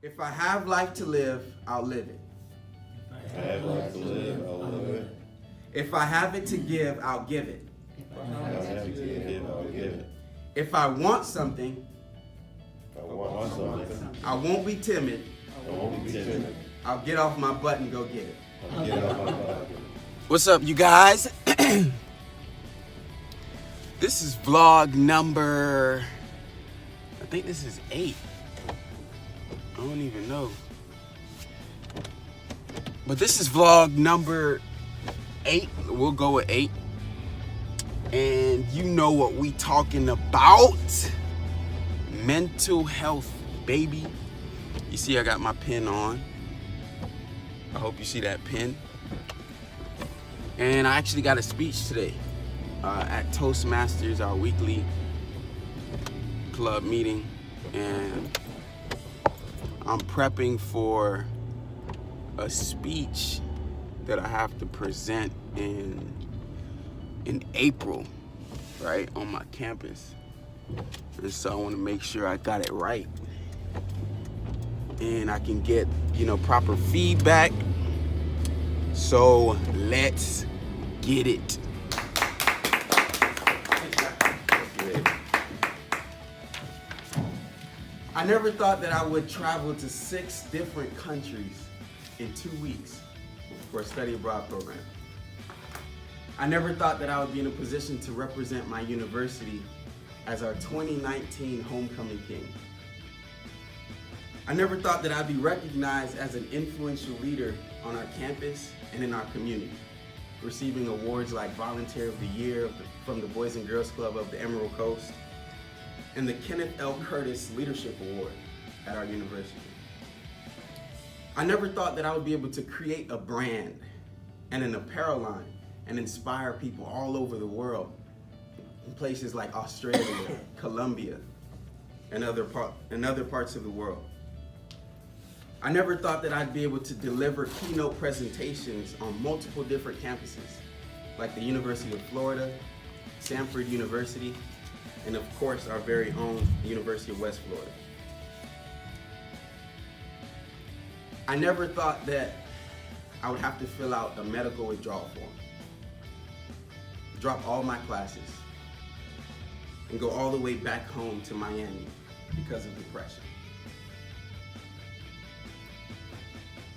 If I have life to live, I'll live it. If I have life to live, I'll live it. If I have it to give, I'll give it. If I have it to give, I'll give it. If I want something, If I want something, I won't be timid. I won't be timid. I'll get off my butt and go get it. I'll get off my butt. What's up, you guys? This is vlog number, I think this is 8. I don't even know. But this is vlog number 8. We'll go with 8. And you know what we talking about. Mental health, baby. You see I got my pen on. I hope you see that pen. And I actually got a speech today at Toastmasters, our weekly club meeting. And I'm prepping for a speech that I have to present in April, right, on my campus. And so I want to make sure I got it right. And I can get, proper feedback. So let's get it. I never thought that I would travel to 6 different countries in 2 weeks for a study abroad program. I never thought that I would be in a position to represent my university as our 2019 homecoming king. I never thought that I'd be recognized as an influential leader on our campus and in our community, receiving awards like Volunteer of the Year from the Boys and Girls Club of the Emerald Coast and the Kenneth L. Curtis Leadership Award at our university. I never thought that I would be able to create a brand and an apparel line and inspire people all over the world in places like Australia, Colombia, and other parts of the world. I never thought that I'd be able to deliver keynote presentations on multiple different campuses, like the University of Florida, Samford University, and of course our very own University of West Florida. I never thought that I would have to fill out a medical withdrawal form, drop all my classes, and go all the way back home to Miami because of depression.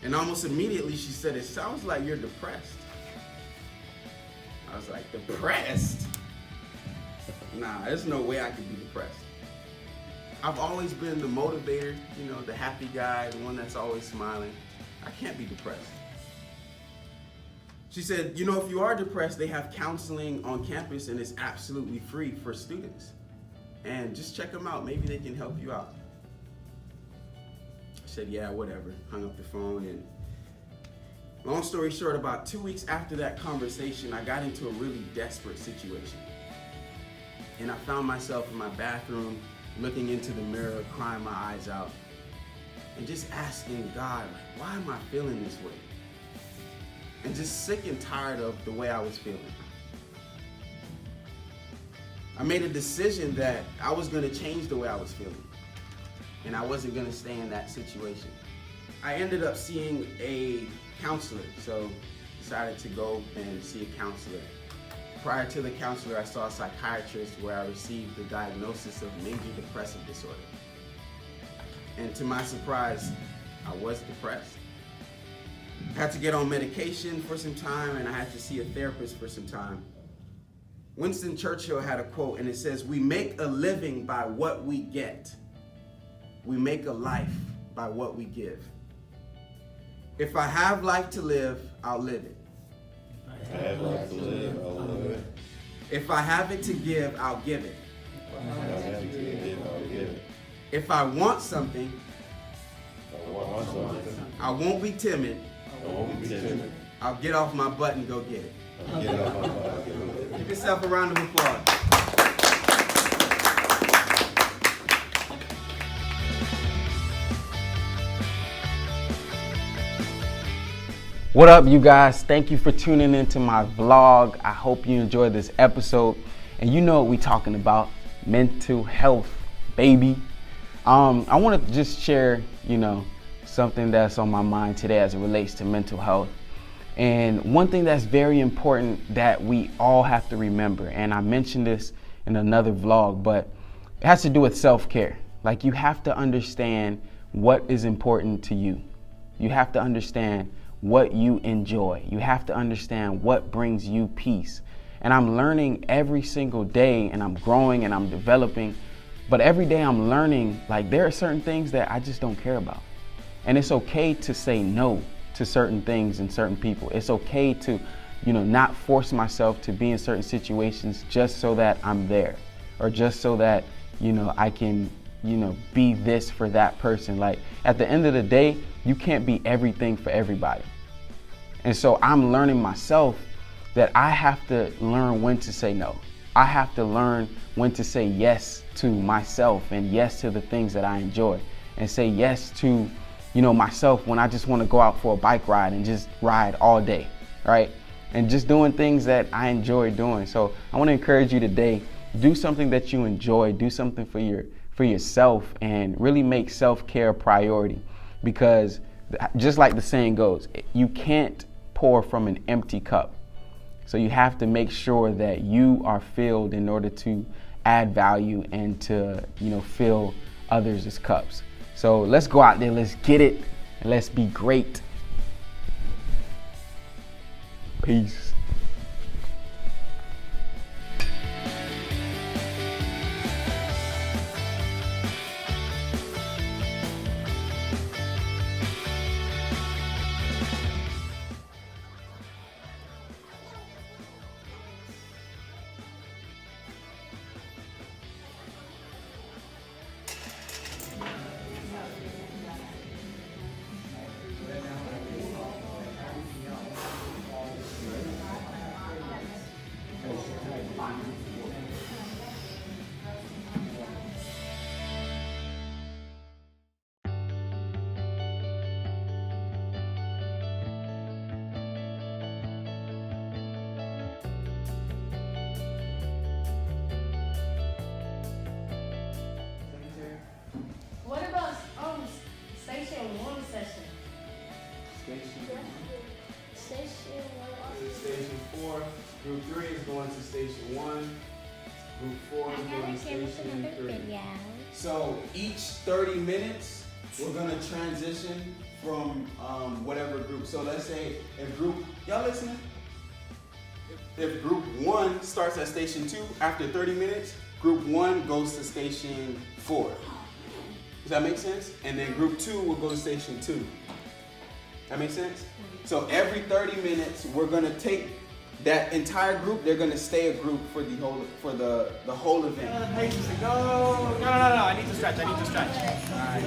And almost immediately she said, "It sounds like you're depressed." I was like, "Depressed? Nah, there's no way I could be depressed." I've always been the motivator, the happy guy, the one that's always smiling. I can't be depressed. She said, if you are depressed, they have counseling on campus and it's absolutely free for students. And just check them out, maybe they can help you out. I said, yeah, whatever. Hung up the phone, and long story short, about 2 weeks after that conversation, I got into a really desperate situation. And I found myself in my bathroom, looking into the mirror, crying my eyes out, and just asking God, why am I feeling this way? And just sick and tired of the way I was feeling. I made a decision that I was gonna change the way I was feeling, and I wasn't gonna stay in that situation. I ended up seeing a counselor, so decided to go and see a counselor. Prior to the counselor, I saw a psychiatrist where I received the diagnosis of Major Depressive Disorder. And to my surprise, I was depressed. I had to get on medication for some time, and I had to see a therapist for some time. Winston Churchill had a quote, and it says, "We make a living by what we get. We make a life by what we give." If I have life to live, I'll live it. If I have life to live, I'll live it. If I have it to give, I'll give it. If I have it to give, I'll give it. If I want something, If I want something, I won't be timid. I won't be timid. I'll get off my butt and go get it. I'll get off my butt. Give yourself a round of applause. What up, you guys? Thank you for tuning into my vlog. I hope you enjoyed this episode. And you know what we talking about, mental health, baby. I want to just share, something that's on my mind today as it relates to mental health. And one thing that's very important that we all have to remember, and I mentioned this in another vlog, but it has to do with self-care. Like, you have to understand what is important to you. You have to understand what you enjoy. You have to understand what brings you peace. And I'm learning every single day, and I'm growing and I'm developing. But every day I'm learning, like, there are certain things that I just don't care about. And it's okay to say no to certain things and certain people. It's okay to, not force myself to be in certain situations just so that I'm there, or just so that, I can, be this for that person. Like, at the end of the day, you can't be everything for everybody. And so I'm learning myself that I have to learn when to say no. I have to learn when to say yes to myself and yes to the things that I enjoy, and say yes to, myself when I just want to go out for a bike ride and just ride all day, right? And just doing things that I enjoy doing. So I want to encourage you today, do something that you enjoy, do something for yourself, and really make self-care a priority. Because just like the saying goes, you can't pour from an empty cup. So you have to make sure that you are filled in order to add value and to, fill others' cups. So let's go out there, let's get it, and let's be great. Peace. What about station 1 session? Station 4. Group 3 is going to station 1. Group 4 is going to station 3. So each 30 minutes, we're going to transition from whatever group. So let's say if group, y'all listening? If group 1 starts at station 2, after 30 minutes, group 1 goes to station 4. Does that make sense? And then group 2 will go to station 2. That makes sense? So every 30 minutes, we're gonna take that entire group. They're gonna stay a group for the whole event. Patience to go. No. I need to stretch. All right.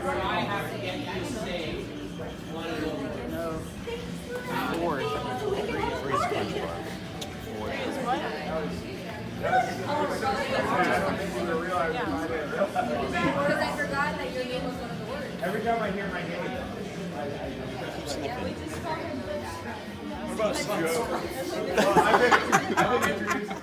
I have to get you to say one of those. Four is SpongeBob. Because I forgot that your name was one of the words. Every time I hear my name, I keep sniffing. What about Joe? I've been introduced